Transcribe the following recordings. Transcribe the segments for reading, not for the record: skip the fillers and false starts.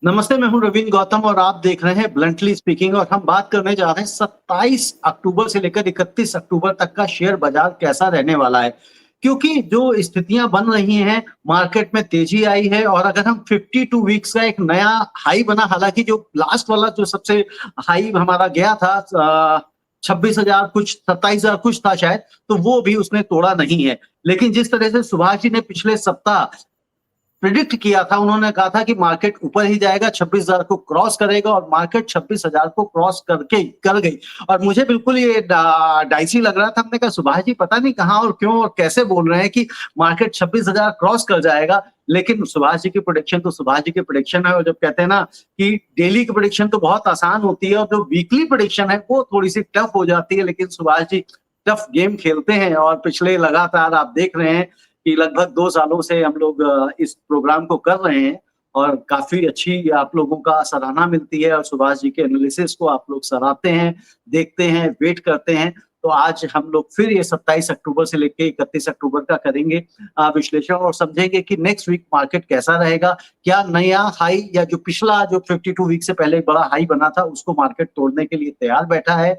नमस्ते, मैं हूं रवींद्र गौतम और आप देख रहे हैं ब्लंटली स्पीकिंग। और हम बात करने जा रहे हैं 27 अक्टूबर से लेकर 31 अक्टूबर तक का शेयर बाजार कैसा रहने वाला है। क्योंकि जो स्थितियां बन रही हैं, मार्केट में तेजी आई है और अगर हम 52 वीक्स का एक नया हाई बना, हालांकि जो लास्ट वाला जो सबसे हाई हमारा गया था 26,000 कुछ 27,000 कुछ था शायद, तो वो भी उसने तोड़ा नहीं है। लेकिन जिस तरह से सुभाष जी ने पिछले सप्ताह प्रिडिक्ट किया था, उन्होंने कहा था कि मार्केट ऊपर ही जाएगा, 26,000 को क्रॉस करेगा और मार्केट 26,000 को क्रॉस करके कर गई। और मुझे बिल्कुल ये डाइसी लग रहा था। हमने कहा सुभाष जी पता नहीं कहाँ और क्यों और कैसे बोल रहे हैं कि मार्केट 26,000 क्रॉस कर जाएगा। लेकिन सुभाष जी की प्रोडिक्शन तो सुभाष जी की प्रोडिक्शन है। और जब कहते हैं ना कि डेली की प्रोडिक्शन तो बहुत आसान होती है और जो वीकली प्रोडिक्शन है वो थोड़ी सी टफ हो जाती है। लेकिन सुभाष जी टफ गेम खेलते हैं और पिछले लगातार आप देख रहे हैं कि लगभग 2 सालों से हम लोग इस प्रोग्राम को कर रहे हैं और काफ़ी अच्छी आप लोगों का सराहना मिलती है और सुभाष जी के एनालिसिस को आप लोग सराहते हैं, देखते हैं, वेट करते हैं। तो आज हम लोग फिर ये 27 अक्टूबर से लेके 31 अक्टूबर का करेंगे विश्लेषण और समझेंगे कि नेक्स्ट वीक मार्केट कैसा रहेगा। क्या नया हाई या जो पिछला जो 52 वीक से पहले बड़ा हाई बना था उसको मार्केट तोड़ने के लिए तैयार बैठा है।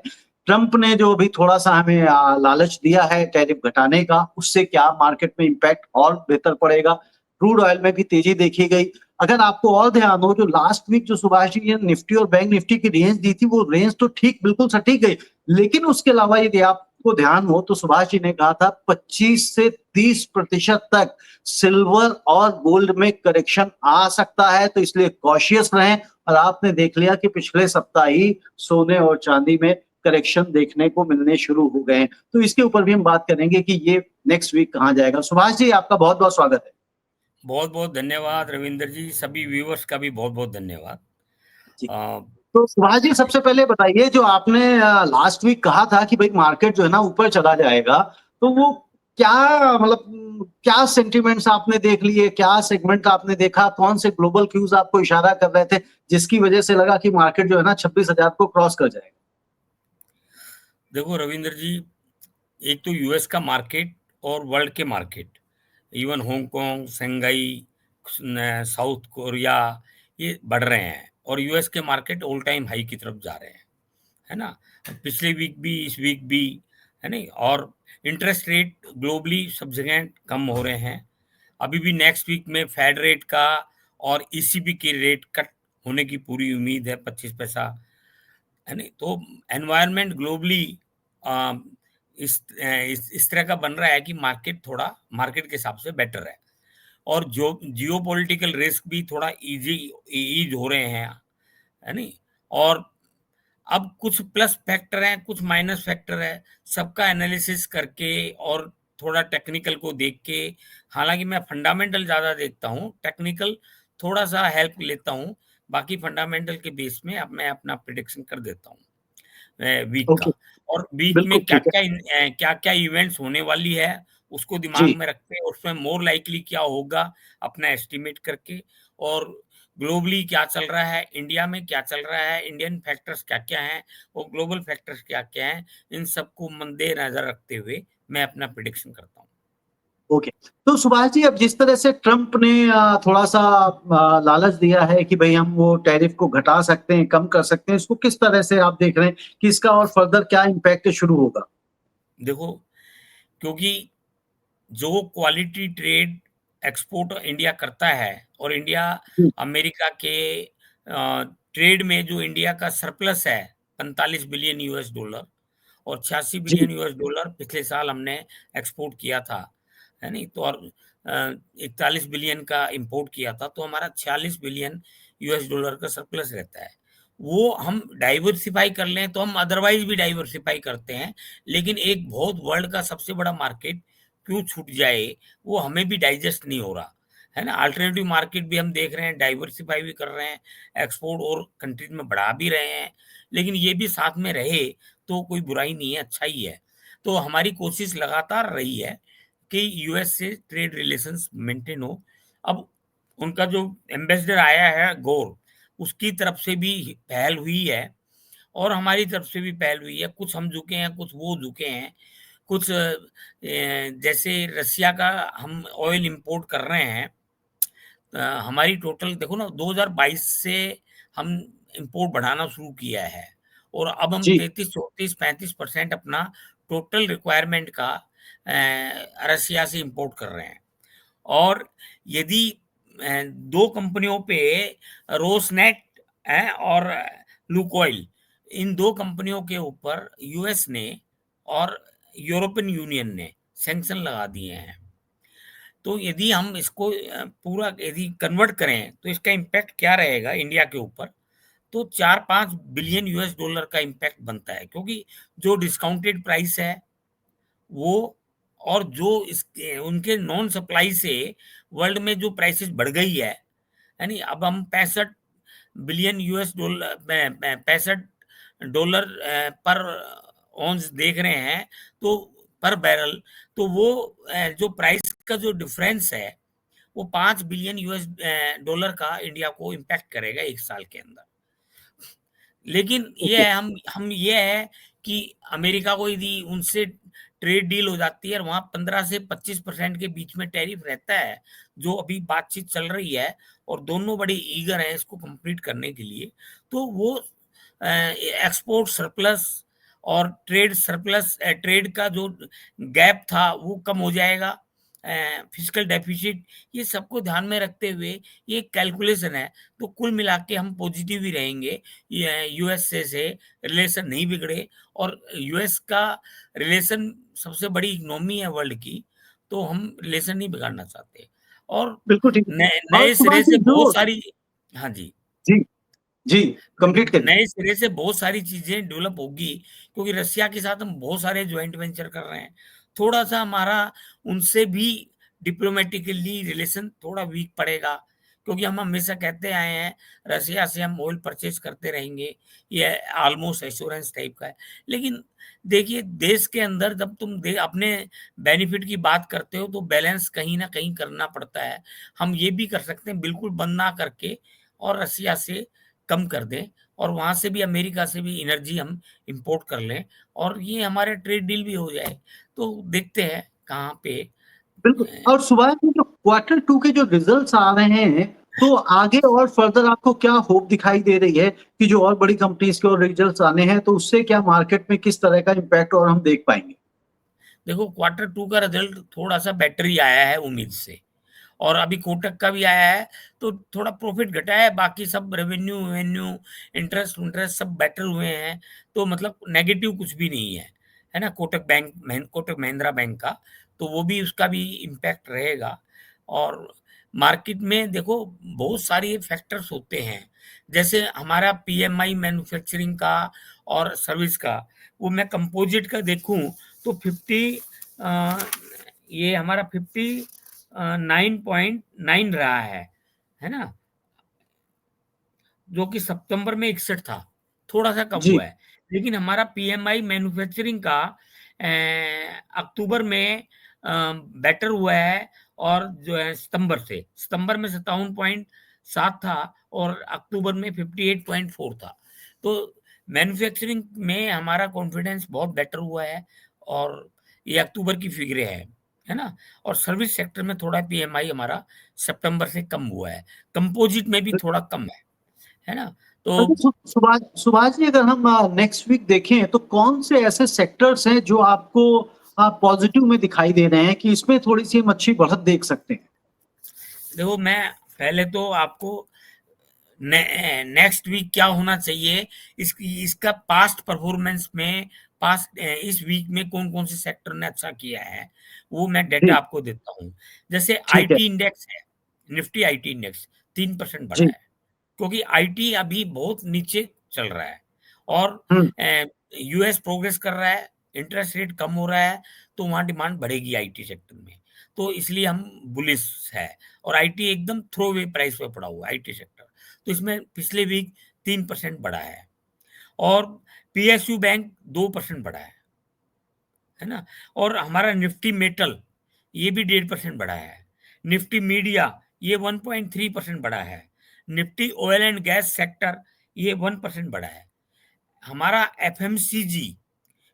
ट्रंप ने जो अभी थोड़ा-सा हमें लालच दिया है टैरिफ घटाने का, उससे क्या मार्केट में इम्पैक्ट और बेहतर पड़ेगा। क्रूड ऑयल में भी तेज़ी देखी गई। अगर आपको और ध्यान हो, जो लास्ट वीक जो सुभाष जी ने निफ्टी और बैंक निफ्टी की रेंज दी थी, वो रेंज तो ठीक बिल्कुल सटीक गई। लेकिन उसके अलावा यदि आपको ध्यान हो तो सुभाष जी ने कहा था 25 से 30% तक सिल्वर और गोल्ड में करेक्शन आ सकता है, तो इसलिए कॉशियस रहें। और आपने देख लिया कि पिछले सप्ताह ही सोने और चांदी में करेक्शन देखने को मिलने शुरू हो गए हैं। तो इसके ऊपर भी हम बात करेंगे कि ये नेक्स्ट वीक कहाँ जाएगा। सुभाष जी आपका बहुत-बहुत स्वागत है। बहुत-बहुत धन्यवाद रविंदर जी, सभी व्यूअर्स का भी बहुत-बहुत धन्यवाद। जी। अ, तो सुभाष जी सबसे पहले बताइए, जो आपने लास्ट वीक कहा था कि भाई मार्केट जो है ना ऊपर चला जाएगा, तो वो क्या मतलब क्या सेंटिमेंट्स आपने देख लिए? क्या सेगमेंट आपने देखा? कौन से ग्लोबल क्यूज़ आपको इशारा कर रहे थे, जिसकी वजह से लगा कि मार्केट जो है ना 26,000 को क्रॉस कर जाएगा? देखो रविंदर जी, एक तो यूएस का मार्केट और वर्ल्ड के market, even Hong Kong, Shanghai, south Korea, ये बढ़ रहे हैं और यूएस के मार्केट ऑल टाइम हाई की तरफ जा रहे हैं, है ना? पिछले वीक भी, इस वीक भी, है नहीं? और इंटरेस्ट रेट ग्लोबली सब जगह कम हो रहे हैं। अभी भी नेक्स्ट वीक में फेड रेट का और ईसीबी की रेट कट होने की पूरी उम्मीद है, 25 पैसा, है नहीं? तो एनवायरनमेंट ग्लोबली इस तरह का बन रहा है कि मार्केट थोड़ा मार्केट के हिसाब से बेटर है और जो जियोपॉलिटिकल रिस्क भी थोड़ा ईज हो रहे हैं, है नहीं? और अब कुछ प्लस फैक्टर हैं, कुछ माइनस फैक्टर है, सबका एनालिसिस करके और थोड़ा टेक्निकल को देख के, हालांकि मैं फंडामेंटल ज़्यादा देखता हूँ, टेक्निकल थोड़ा सा हेल्प लेता हूँ, बाकी फंडामेंटल के बेस में अब मैं अपना प्रिडिक्शन कर देता हूँ वीक का। ओके, और वीक में बिल्कुल ठीक है। क्या क्या इवेंट्स होने वाली है उसको दिमाग जी। में रखते हैं, उसमें मोर लाइकली क्या होगा अपना एस्टिमेट करके, और ग्लोबली क्या चल रहा है, इंडिया में क्या चल रहा है, इंडियन फैक्टर्स क्या-क्या हैं और ग्लोबल फैक्टर्स क्या-क्या हैं, इन सबको मद्देनज़र रखते हुए मैं अपना प्रेडिक्शन करता हूँ। ओके। तो सुभाष जी, अब जिस तरह से ट्रंप ने थोड़ा-सा लालच दिया है कि भई हम वो टैरिफ को घटा सकते हैं, कम कर सकते हैं, इसको किस तरह से आप देख रहे हैं कि इसका और फर्दर क्या इम्पैक्ट शुरू होगा? देखो, क्योंकि जो क्वालिटी ट्रेड एक्सपोर्ट इंडिया करता है और इंडिया हुँ, अमेरिका के ट्रेड में जो इंडिया का सरप्लस है 45 बिलियन यूएस डॉलर और 86 जी, बिलियन यूएस डॉलर पिछले साल हमने एक्सपोर्ट किया था, है नहीं? तो और 41 बिलियन का इंपोर्ट किया था, तो हमारा 46 बिलियन यूएस डॉलर का सरप्लस रहता है। वो हम डाइवर्सिफाई कर लें तो हम अदरवाइज भी डाइवर्सिफाई करते हैं, लेकिन एक बहुत वर्ल्ड का सबसे बड़ा मार्केट क्यों छूट जाए, वो हमें भी डाइजेस्ट नहीं हो रहा, है ना? अल्टरनेटिव मार्केट भी हम देख रहे हैं, डाइवर्सिफाई भी कर रहे हैं, एक्सपोर्ट और कंट्रीज में बढ़ा भी रहे हैं, लेकिन ये भी साथ में रहे तो कोई बुराई नहीं है, अच्छा ही है। तो हमारी कोशिश लगातार रही है कि यूएस से ट्रेड रिलेशंस मेंटेन हो। अब उनका जो एम्बेसडर आया है गौर, उसकी तरफ से भी पहल हुई है और हमारी तरफ से भी पहल हुई है। कुछ हम झुके हैं, कुछ वो झुके हैं। कुछ जैसे रसिया का हम ऑयल इंपोर्ट कर रहे हैं, हमारी टोटल देखो ना, 2022 से हम इंपोर्ट बढ़ाना शुरू किया है और अब हम जी 33, 34, 35% अपना टोटल रिक्वायरमेंट का रसिया से इंपोर्ट कर रहे हैं। और यदि दो कंपनियों पे, रोसनेट है और लुकोइल, इन दो कंपनियों के ऊपर यूएस ने और यूरोपियन यूनियन ने सैंक्शन लगा दिए हैं। तो यदि हम इसको पूरा यदि कन्वर्ट करें तो इसका इम्पैक्ट क्या रहेगा इंडिया के ऊपर, तो 4-5 बिलियन यूएस डॉलर का इम्पैक्ट बनता है, क्योंकि जो डिस्काउंटेड प्राइस है वो, और जो इसके उनके नॉन सप्लाई से वर्ल्ड में जो प्राइसेस बढ़ गई है, यानी अब हम 65 बिलियन यूएस डॉलर, 65 डॉलर पर ऑन्स देख रहे हैं, तो पर बैरल, तो वो जो प्राइस का जो डिफरेंस है वो 5 बिलियन यूएस डॉलर का इंडिया को इम्पैक्ट करेगा 1 साल के अंदर। लेकिन ये ओके। है, हम ये है कि अमेरिका को यदि उनसे ट्रेड डील हो जाती है और वहां 15 से 25% के बीच में टैरिफ रहता है, जो अभी बातचीत चल रही है और दोनों बड़े ईगर हैं इसको कंप्लीट करने के लिए, तो वो एक्सपोर्ट सरप्लस और ट्रेड सरप्लस, ट्रेड का जो गैप था वो कम हो जाएगा, फिजिकल डेफिसिट, ये सबको ध्यान में रखते हुए ये कैलकुलेशन है। तो कुल मिला के हम पॉजिटिव ही रहेंगे, यूएस से रिलेशन नहीं बिगड़े, और यूएस का रिलेशन सबसे बड़ी इकोनॉमी है वर्ल्ड की, तो हम रिलेशन नहीं बिगाड़ना चाहते। और बिल्कुल ठीक है। और नए सुभाष सिरे जी से जो, बहुत सारी, हाँ जी, जी जी कंप्लीट करिए। नए सिरे से बहुत सारी चीजें डेवलप होगी, क्योंकि रसिया के साथ हम बहुत सारे ज्वाइंट वेंचर कर रहे हैं। थोड़ा सा हमारा उनसे भी डिप्लोमेटिकली रिलेशन थोड़ा वीक पड़ेगा, क्योंकि हम हमेशा कहते आए हैं रसिया से हम ऑयल परचेज करते रहेंगे, ये ऑलमोस्ट एश्योरेंस टाइप का है। लेकिन देखिए, देश के अंदर जब तुम अपने बेनिफिट की बात करते हो तो बैलेंस कहीं ना कहीं करना पड़ता है। हम ये भी कर सकते हैं बिल्कुल बंद ना करके और रसिया से कम कर दें, और वहां से भी, अमेरिका से भी एनर्जी हम इंपोर्ट कर लें, और ये हमारे ट्रेड डील भी हो जाए। तो देखते हैं कहाँ पे। बिल्कुल। और सुभाष जी जो क्वार्टर टू के जो रिजल्ट्स आ रहे हैं, तो आगे और फर्दर आपको क्या होप दिखाई दे रही है कि जो और बड़ी कंपनीज के और रिजल्ट्स आने हैं तो उससे क्या मार्केट में किस तरह का इम्पैक्ट और हम देख पाएंगे? देखो, क्वार्टर टू का रिजल्ट थोड़ा सा बेटर ही आया है उम्मीद से, और अभी कोटक का भी आया है, तो थोड़ा प्रॉफिट घटा है, बाकी सब रेवेन्यू वेन्यू, इंटरेस्ट इंटरेस्ट सब बेटर हुए हैं। तो मतलब नेगेटिव कुछ भी नहीं है ना। कोटक महिंद्रा बैंक का, तो वो भी, उसका भी इम्पैक्ट रहेगा। और मार्केट में देखो बहुत सारे फैक्टर्स होते हैं, जैसे हमारा पीएमआई मैन्युफैक्चरिंग का और सर्विस का, वो मैं कंपोजिट का देखूं तो 50, ये हमारा 9.9 रहा है ना, जो कि सितंबर में 61 था, थोड़ा सा कम जी हुआ है। लेकिन हमारा पीएमआई मैन्युफैक्चरिंग का अक्टूबर में बेटर हुआ है, और जो है सितंबर में 57.7 था, और अक्टूबर में 58.4 था। तो मैन्युफैक्चरिंग में हमारा कॉन्फिडेंस बहुत बेटर हुआ है, और ये अक्टूबर की फिगरें हैं, है ना। और सर्विस सेक्टर में थोड़ा पीएमआई हमारा सितंबर से कम हुआ है, कंपोजिट में भी थोड़ा कम है ना। तो अच्छा, सुभाष सुभाष जी, अगर हम नेक्स्ट वीक देखें तो कौन से ऐसे सेक्टर्स हैं जो आपको पॉजिटिव में दिखाई दे रहे हैं कि इसमें थोड़ी सी हम अच्छी बढ़त देख सकते हैं? देखो, मैं पहले तो आपको नेक्स्ट वीक क्या होना चाहिए, इसका पास्ट परफॉर्मेंस में, पास्ट इस वीक में कौन कौन से सेक्टर ने अच्छा किया है, वो मैं डेटा जी आपको देता हूँ। जैसे ठीक है। आईटी इंडेक्स है, निफ्टी आईटी इंडेक्स 3% बढ़ा जी। है, क्योंकि आईटी अभी बहुत नीचे चल रहा है, और हम्म। यूएस प्रोग्रेस कर रहा है, इंटरेस्ट रेट कम हो रहा है, तो वहाँ डिमांड बढ़ेगी आईटी सेक्टर में, तो इसलिए हम बुलिश है। और आईटी एकदम थ्रो अवे प्राइस पे पड़ा हुआ है आईटी सेक्टर, तो इसमें पिछले वीक 3% बढ़ा है, और पीएसयू बैंक 2% बढ़ा है ना। और हमारा निफ्टी मेटल, ये भी 1.5% बढ़ा है। निफ्टी मीडिया, ये 1.3% बढ़ा है। Nifty oil and gas sector, ये 1% बढ़ा है। हमारा एफएमसीजी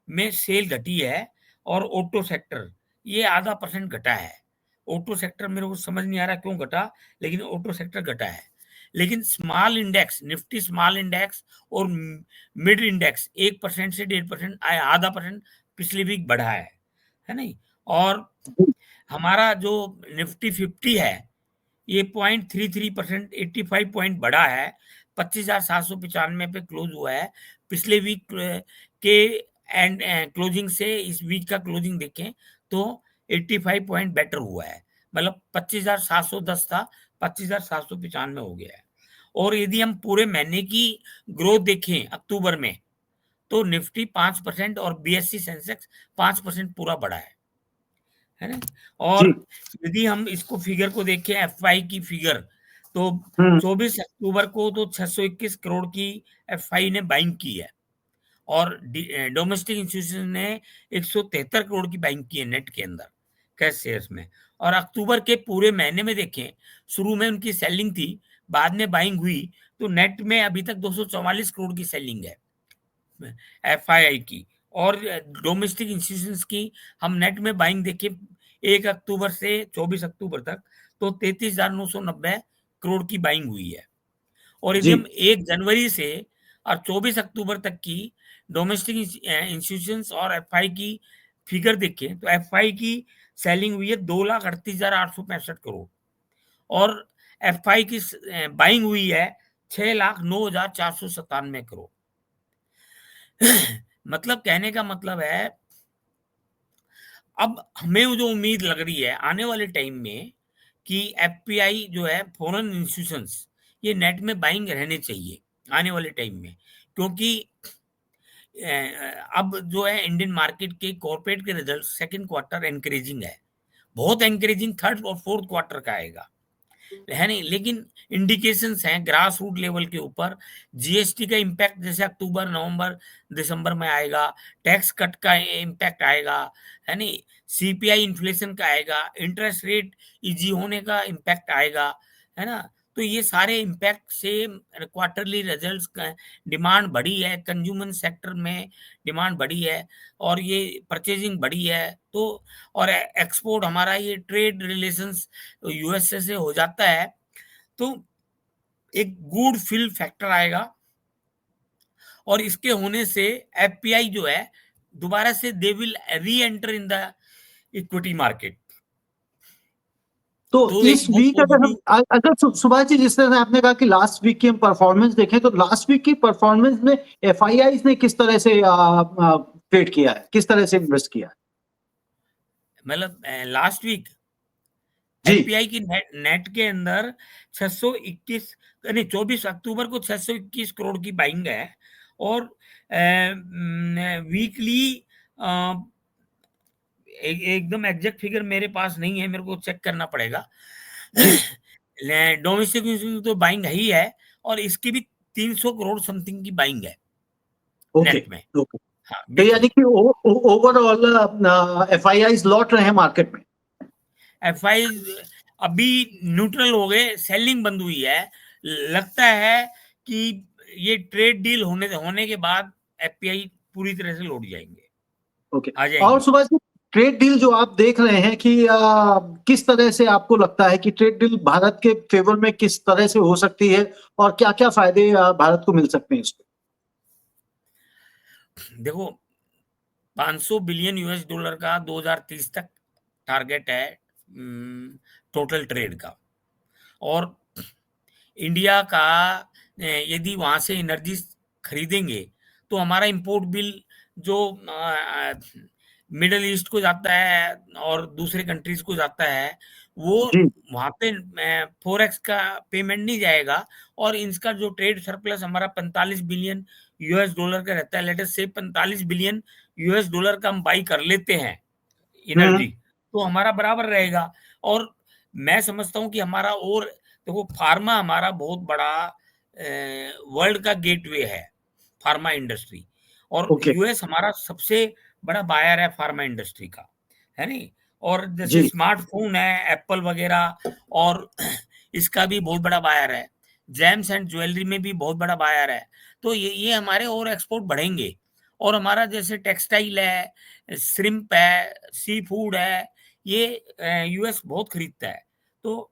में सेल घटी है, और ऑटो सेक्टर ये 0.5% घटा है। ऑटो सेक्टर मेरे को समझ नहीं आ रहा क्यों घटा, लेकिन ऑटो सेक्टर घटा है। लेकिन small index, Nifty small index और मिड इंडेक्स 1% से 1.5% आया, आधा परसेंट पिछले वीक बढ़ा है नहीं। और हमारा जो निफ्टी 50 है ये 0.33%, 85 पॉइंट बढ़ा है, 25,795 पे क्लोज हुआ है। पिछले वीक के एंड क्लोजिंग से इस वीक का क्लोजिंग देखें तो 85 पॉइंट बेटर हुआ है, मतलब 25,710 था, 25,795 हो गया है। और यदि हम पूरे महीने की ग्रोथ देखें अक्टूबर में, तो निफ्टी 5% और बीएससी सेंसेक्स 5% पूरा बढ़ा है ना। और जी। यदि हम इसको फिगर को देखें, एफआई की फिगर, तो 24 अक्टूबर को तो 621 करोड़ की एफआई ने बाइंग की है, और डोमेस्टिक इंस्टीट्यूशन ने 173 करोड़ की बाइंग की है नेट के अंदर कैश शेयर्स में। और अक्टूबर के पूरे महीने में देखें, शुरू में उनकी सेलिंग थी, बाद में बाइंग हुई, तो नेट में अभी तक 244 करोड़ की सेलिंग है एफआईआई की। और डोमेस्टिक इंस्टीट्यूशंस की हम नेट में बाइंग देखें 1 अक्टूबर से 24 अक्टूबर तक, तो 33,990 करोड़ की बाइंग हुई है। और यदि जी। हम 1 जनवरी से और 24 अक्टूबर तक की डोमेस्टिक इंस्टीट्यूशंस और एफआई की फिगर देखें, तो एफआई की सेलिंग हुई है 2,38,865 करोड़, और एफआई की बाइंग हुई है 6,09,497 करोड़। मतलब कहने का मतलब है, अब हमें जो उम्मीद लग रही है आने वाले टाइम में कि एफपीआई जो है, फॉरेन इंस्टीट्यूशंस, ये नेट में बाइंग रहने चाहिए आने वाले टाइम में, क्योंकि अब जो है इंडियन मार्केट के कॉर्पोरेट के रिजल्ट सेकंड क्वार्टर एनकरेजिंग है, बहुत एनकरेजिंग थर्ड और फोर्थ क्वार्टर का आएगा है नहीं। लेकिन इंडिकेशंस हैं ग्रास रूट लेवल के ऊपर, जीएसटी का इम्पैक्ट जैसे अक्टूबर नवंबर दिसंबर में आएगा, टैक्स कट का इम्पैक्ट आएगा है नहीं, सीपीआई इन्फ्लेशन का आएगा, इंटरेस्ट रेट इजी होने का इम्पैक्ट आएगा है ना। तो ये सारे इम्पैक्ट से क्वार्टरली रिजल्ट्स का डिमांड बढ़ी है, कंज्यूमर सेक्टर में डिमांड बढ़ी है, और ये परचेजिंग बढ़ी है। तो और एक्सपोर्ट हमारा, ये ट्रेड रिलेशंस यूएसए से हो जाता है, तो एक गुड फिल फैक्टर आएगा, और इसके होने से एफपीआई जो है दोबारा से दे विल री enter in the equity market. तो तो इस एक बहुत वीक अगर हम पॉजिटिव। अगर सुभाष जी, जिस तरह से आपने कहा कि लास्ट वीक की हम परफॉर्मेंस देखें, तो लास्ट वीक की परफॉर्मेंस में एफआईआई ने किस तरह से ट्रेड किया है, किस तरह से इन्वेस्ट किया है? मतलब लास्ट वीक जी। एफपीआई की नेट के अंदर 621, नहीं 24 अक्टूबर को 621 करोड़ की बाइंग है, और वीकली एकदम एग्जैक्ट फिगर मेरे पास नहीं है, मेरे को चेक करना पड़ेगा। जी। डोमेस्टिक तो बाइंग ही है, और इसकी भी 300 करोड़ समथिंग की बाइंग है ओके। नेट में। ओके। हाँ तो यानी वीकली। कि ओवरऑल एफआईआई लौट रहे हैं मार्केट में। एफआई अभी न्यूट्रल हो गए, सेलिंग बंद हुई है, लगता है कि ये ट्रेड डील होने होने के बाद एफपीआई पूरी तरह से लौट जाएंगे, ओके। आ और जाएंगे। सुभाष जी, ट्रेड डील जो आप देख रहे हैं कि किस तरह से आपको लगता है कि ट्रेड डील भारत के फेवर में किस तरह से हो सकती है, और क्या क्या फायदे भारत को मिल सकते हैं इसमें? देखो, 500 बिलियन यूएस डॉलर का 2030 तक टारगेट है टोटल ट्रेड का। और इंडिया का यदि वहां से एनर्जी खरीदेंगे, तो हमारा इंपोर्ट बिल जो मिडल ईस्ट को जाता है और दूसरे कंट्रीज को जाता है, वो जी। वहां पे फॉरेक्स का पेमेंट नहीं जाएगा, और इनका जो ट्रेड सरप्लस हमारा 45 बिलियन यूएस डॉलर का रहता है, लेट अस से 45 बिलियन यूएस डॉलर का हम बाई कर लेते हैं हम्म। एनर्जी, तो हमारा बराबर रहेगा। और मैं समझता हूँ कि हमारा, और देखो फार्मा हमारा बहुत बड़ा वर्ल्ड का गेटवे है, फार्मा इंडस्ट्री, और ओके। यूएस हमारा सबसे बड़ा बायर है फार्मा इंडस्ट्री का, है नहीं। और जैसे जी। स्मार्टफोन है एप्पल वगैरह, और इसका भी बहुत बड़ा बायर है, जेम्स एंड ज्वेलरी में भी बहुत बड़ा बायर है। तो ये हमारे और एक्सपोर्ट बढ़ेंगे। और हमारा जैसे टेक्सटाइल है, श्रिम्प है, सी फूड है, ये यूएस बहुत खरीदता है। तो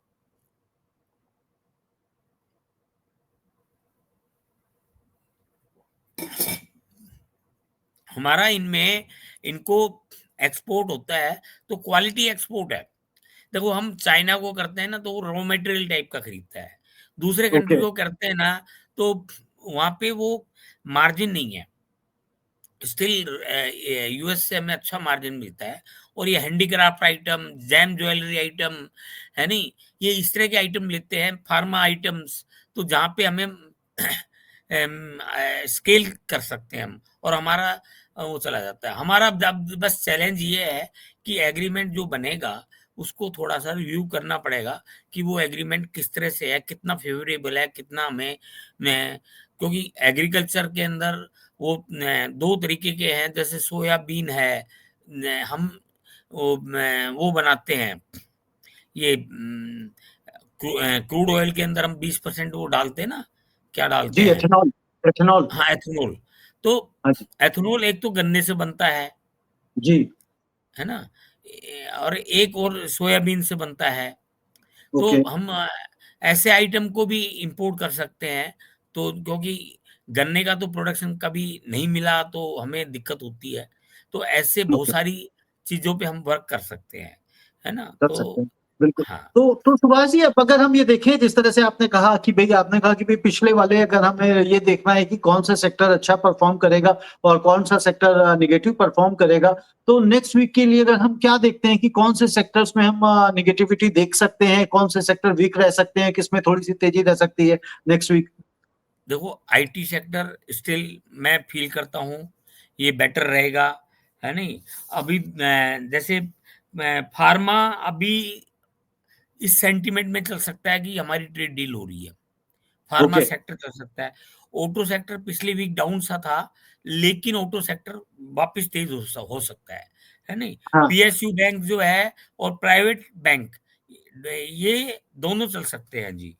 हमारा इनमें इनको एक्सपोर्ट होता है तो क्वालिटी एक्सपोर्ट है। देखो हम चाइना को करते हैं ना तो वो रॉ मटेरियल टाइप का खरीदता है, दूसरे कंट्री ओके। को करते हैं ना तो वहां पे वो मार्जिन नहीं है। स्टिल यूएस से हमें अच्छा मार्जिन मिलता है। और ये handicraft item, jam jewellery item, है नहीं, ये इस तरह के आइटम लेते हैं, फार्मा आइटम्स, तो जहाँ पे हमें स्केल कर सकते हैं हम, और हमारा वो चला जाता है। हमारा अब बस चैलेंज ये है कि एग्रीमेंट जो बनेगा उसको थोड़ा सा रिव्यू करना पड़ेगा कि वो एग्रीमेंट किस तरह से है, कितना फेवरेबल है, कितना हमें क्योंकि एग्रीकल्चर के अंदर वो दो तरीके के हैं, जैसे सोयाबीन है, हम वो बनाते हैं, ये क्रूड ऑयल के अंदर हम 20% वो डालते हैं ना, क्या डालते जी, हैं? एथेनॉल। एथेनॉल। हाँ, एथेनॉल। तो हाँ जी। एथेनॉल एक तो गन्ने से बनता जी। है ना, और एक और सोयाबीन से बनता है। तो ओके। हम ऐसे आइटम को भी इंपोर्ट कर सकते हैं। तो क्योंकि गन्ने का तो प्रोडक्शन कभी नहीं मिला तो हमें दिक्कत होती है। तो ऐसे बहुत ओके। सारी चीजों पे हम वर्क कर सकते हैं, है ना? कर तो सकते हैं। बिल्कुल। हाँ। तो सुभाष जी, अब अगर हम ये देखें जिस तरह से आपने कहा कि भाई, आपने कहा कि भाई पिछले वाले, अगर हमें ये देखना है कि कौन सा सेक्टर अच्छा परफॉर्म करेगा और कौन सा सेक्टर निगेटिव परफॉर्म करेगा, तो नेक्स्ट वीक के लिए अगर हम क्या देखते हैं कि कौन से सेक्टर्स में हम निगेटिविटी देख सकते हैं, कौन से सेक्टर वीक रह सकते हैं, किसमें थोड़ी सी तेजी रह सकती है नेक्स्ट वीक? देखो आईटी सेक्टर स्टिल मैं फील करता हूँ ये बेटर रहेगा, है नहीं? अभी जैसे फार्मा अभी इस सेंटीमेंट में चल सकता है कि हमारी ट्रेड डील हो रही है, फार्मा ओके। सेक्टर चल सकता है। ऑटो सेक्टर पिछले वीक डाउन सा था, लेकिन ऑटो सेक्टर वापस तेज हो सकता है नहीं? हाँ। पीएसयू बैंक जो है और प्राइवेट बैंक, ये दोनों चल सकते हैं जी,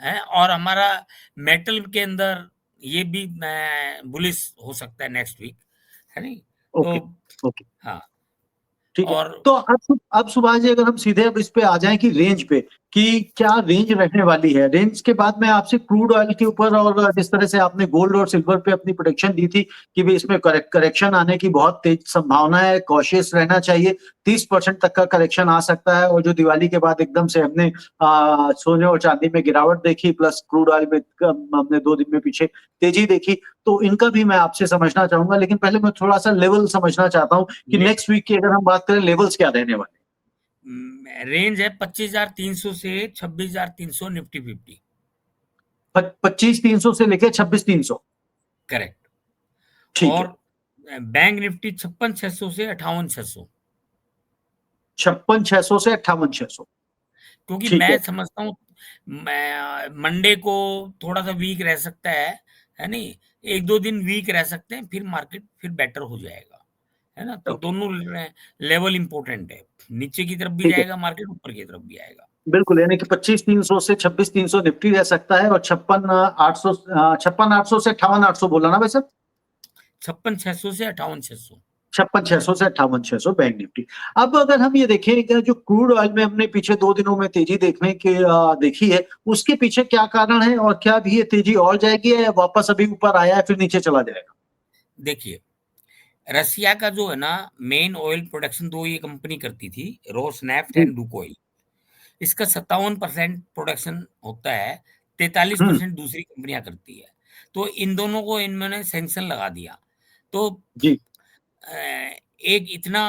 है। और हमारा मेटल के अंदर ये भी बुलिश हो सकता है नेक्स्ट वीक, है नहीं? ओके। तो ओके। हाँ। ठीक है। और तो अब सुभाष जी, अगर हम सीधे अब इस पे आ जाएं कि रेंज पे, कि क्या रेंज रहने वाली है, रेंज के बाद मैं आपसे क्रूड ऑयल के ऊपर, और जिस तरह से आपने गोल्ड और सिल्वर पे अपनी प्रोडिक्शन दी थी कि भी इसमें करेक्शन आने की बहुत तेज संभावना है, कॉशियस रहना चाहिए, 30% तक का करेक्शन आ सकता है, और जो दिवाली के बाद एकदम से हमने सोने और चांदी में गिरावट देखी, प्लस क्रूड ऑयल में हमने 2 दिन में पीछे तेजी देखी, तो इनका भी मैं आपसे समझना चाहूंगा। लेकिन पहले मैं थोड़ा सा लेवल समझना चाहता हूँ कि ये नेक्स्ट वीक की अगर हम बात करें, लेवल्स क्या रहने वाले रेंज है 25,300 से 26,300 निफ्टी 50। हैं? 25,300 से लेके 26,300। करेक्ट। ठीक है। और बैंक निफ्टी 56,600 से 58,600। 56,600 से 58,600। क्योंकि ठीक मैं है। समझता हूँ मंडे को थोड़ा सा वीक रह सकता है नहीं? एक दो दिन वीक रह सकते हैं, फिर मार्केट फिर बेटर हो जाएगा, है ना? तो ओके। दोनों लेवल इंपॉर्टेंट है, नीचे की तरफ भी ठीक है। जाएगा मार्केट, ऊपर की तरफ भी आएगा। बिल्कुल, यानी कि 25,300 से 26,300 निफ्टी रह सकता है, और 56,800 से 58,800 बोला ना वैसे? 56,600 से 58,600। 56,600 से 58,600 बैंक निफ्टी। अब अगर हम ये देखें कि जो क्रूड ऑयल में हमने पिछले 2 दिनों में तेजी देखी है, उसके पीछे क्या कारण है, और क्या भी ये तेजी और जाएगी, या वापस अभी ऊपर आया है फिर नीचे चला जाएगा? देखिए, रसिया का जो है ना मेन ऑयल प्रोडक्शन, दो ये कंपनी करती थी, रोसनेफ्ट जी। And Lukoil. इसका 57% प्रोडक्शन होता है, तैतालीस हम्म। परसेंट दूसरी कंपनियां करती है। तो इन दोनों को इन्होंने सैंक्शन लगा दिया। तो जी। एक इतना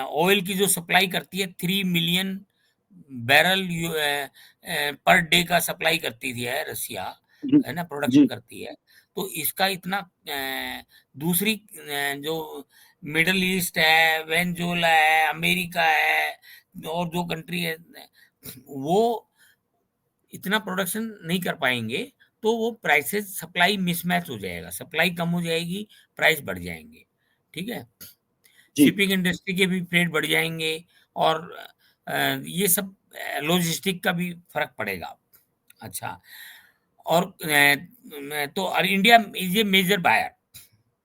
ऑयल की जो सप्लाई करती है, 3 मिलियन बैरल पर डे का सप्लाई करती थी है रसिया, जी। है ना, प्रोडक्शन जी। करती है। तो इसका इतना दूसरी जो मिडल ईस्ट है, वेनेजुएला है, अमेरिका है, और जो कंट्री है, वो इतना प्रोडक्शन नहीं कर पाएंगे। तो वो प्राइसेस, सप्लाई मिसमैच हो जाएगा, सप्लाई कम हो जाएगी, प्राइस बढ़ जाएंगे, ठीक है? जी। शिपिंग इंडस्ट्री के भी रेट बढ़ जाएंगे, और ये सब लॉजिस्टिक का भी फर्क पड़ेगा। अच्छा। और तो और India is a major buyer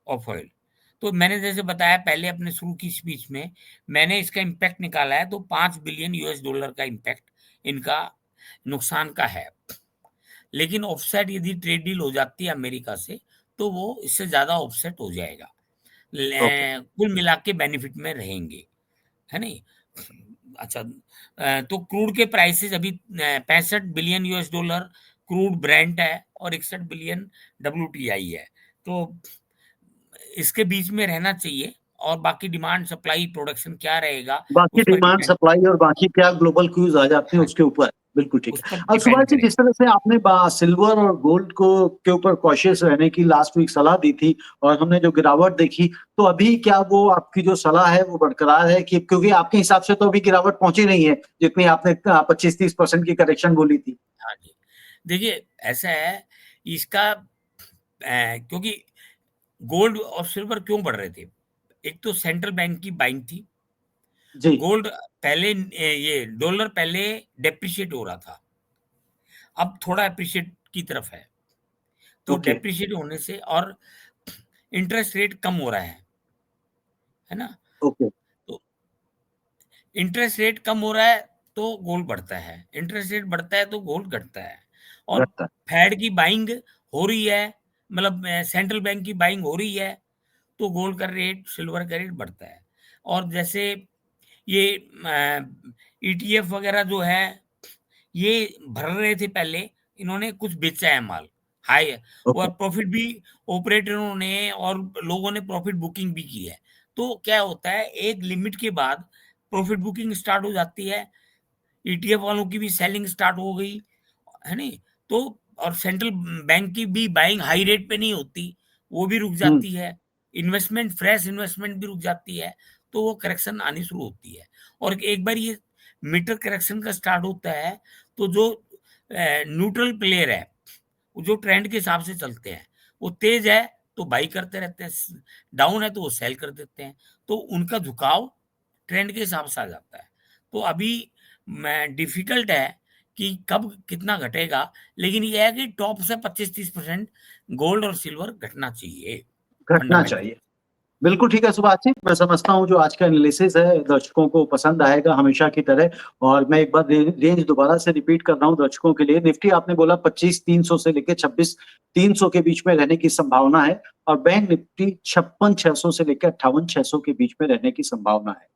of oil. तो मैंने जैसे बताया पहले अपने शुरू की स्पीच में, मैंने इसका इम्पैक्ट निकाला है, तो 5 बिलियन US$ का इम्पैक्ट इनका नुकसान का है। लेकिन ऑफसेट यदि ट्रेड डील हो जाती है अमेरिका से, तो वो इससे ज्यादा ऑफसेट हो जाएगा। ओके। कुल मिला के बेनिफिट में रहेंगे, है नहीं। अच्छा, तो क्रूड के प्राइसेस अभी 65 बिलियन US$ क्रूड ब्रेंट है और 61 बिलियन WTI है। तो इसके बीच में रहना चाहिए, और बाकी डिमांड सप्लाई प्रोडक्शन क्या रहेगा बाकी उस पर डिमांड डिपेंड। सप्लाई और बाकी क्या ग्लोबल क्यूज आ जाते हैं हाँ, उसके ऊपर। बिल्कुल ठीक उस है। पर अब सुभाष डिपेंड जी, करेगा। जिस तरह से आपने सिल्वर और गोल्ड को के ऊपर कॉशियस रहने की लास्ट वीक सलाह दी थी और हमने जो गिरावट देखी, तो अभी क्या वो आपकी जो सलाह है वो बरकरार है कि, क्योंकि आपके हिसाब से तो अभी गिरावट पहुंची नहीं है जितनी आपने 25-30% की करेक्शन बोली थी। हाँ जी, देखिए ऐसा है इसका, क्योंकि गोल्ड और सिल्वर क्यों बढ़ रहे थे? एक तो सेंट्रल बैंक की बाइंग थी। जी। गोल्ड पहले, ये डॉलर पहले डेप्रिशिएट हो रहा था, अब थोड़ा एप्रिशिएट की तरफ है। तो ओके। डेप्रिशिएट होने से और इंटरेस्ट रेट कम हो रहा है ना? ओके। तो इंटरेस्ट रेट कम हो रहा है तो गोल्ड बढ़ता है, इंटरेस्ट रेट बढ़ता है तो गोल्ड घटता है। और घटता। फेड की बाइंग हो रही है, मतलब सेंट्रल बैंक की बाइंग हो रही है, तो गोल्ड का रेट, सिल्वर का रेट बढ़ता है। और जैसे ये ETF वगैरह जो है, ये भर रहे थे पहले, इन्होंने कुछ बेचा है माल हाई, और ओके। प्रॉफिट भी ऑपरेटरों ने और लोगों ने प्रॉफिट बुकिंग भी की है। तो क्या होता है, एक लिमिट के बाद प्रॉफिट बुकिंग स्टार्ट हो जाती है, ETF वालों की भी सेलिंग स्टार्ट हो गई, है नहीं। तो और सेंट्रल बैंक की भी बाइंग हाई रेट पे नहीं होती, वो भी रुक हम्म। जाती है, इन्वेस्टमेंट, फ्रेश इन्वेस्टमेंट भी रुक जाती है, तो वो करेक्शन आनी शुरू होती है। और एक बार ये मीटर करेक्शन का स्टार्ट होता है, तो जो न्यूट्रल प्लेयर है, वो जो ट्रेंड के हिसाब से चलते हैं, वो तेज है तो बाई करते रहते हैं, डाउन है तो वो सेल कर देते हैं, तो उनका झुकाव ट्रेंड के हिसाब से आ जाता है। तो अभी मैं डिफिकल्ट है कि कब कितना घटेगा, लेकिन ये है कि टॉप से 25-30% गोल्ड और सिल्वर घटना चाहिए घटना फंडामेंटल। चाहिए। बिल्कुल ठीक है सुभाष जी, मैं समझता हूँ जो आज का एनालिसिस है दर्शकों को पसंद आएगा हमेशा की तरह। और मैं एक बार रेंज दोबारा से रिपीट कर रहा हूँ दर्शकों के लिए। निफ्टी आपने बोला 25,300 से लेकर 26,300 के बीच में रहने की संभावना है, और बैंक निफ्टी 56,600 से लेकर 58,600 के बीच में रहने की संभावना है।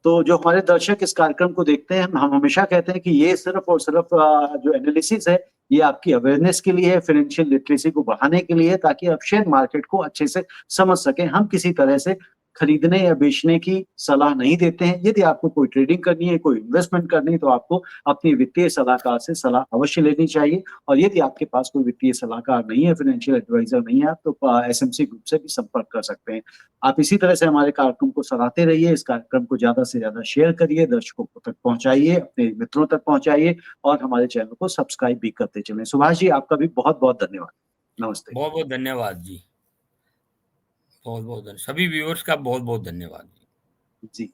तो जो हमारे दर्शक इस कार्यक्रम को देखते हैं, हम हमेशा कहते हैं कि ये सिर्फ और सिर्फ जो एनालिसिस है, ये आपकी अवेयरनेस के लिए है, फाइनेंशियल लिटरेसी को बढ़ाने के लिए, ताकि आप शेयर मार्केट को अच्छे से समझ सकें। हम किसी तरह से खरीदने या बेचने की सलाह नहीं देते हैं। यदि आपको कोई ट्रेडिंग करनी है, कोई इन्वेस्टमेंट करनी है, तो आपको अपनी वित्तीय सलाहकार से सलाह अवश्य लेनी चाहिए। और यदि आपके पास कोई वित्तीय सलाहकार नहीं है, फाइनेंशियल एडवाइजर नहीं है, आप तो एसएमसी ग्रुप से भी संपर्क कर सकते हैं। आप इसी तरह से हमारे कार्यक्रम को सराहते रहिए, इस कार्यक्रम को ज़्यादा से ज़्यादा शेयर करिए, दर्शकों को तक पहुँचाइए, अपने मित्रों तक पहुँचाइए, और हमारे चैनल को सब्सक्राइब भी करते चलें। सुभाष जी, आपका भी बहुत-बहुत धन्यवाद। नमस्ते। बहुत बहुत धन्यवाद जी, बहुत बहुत सभी व्यूअर्स का बहुत बहुत धन्यवाद। जी।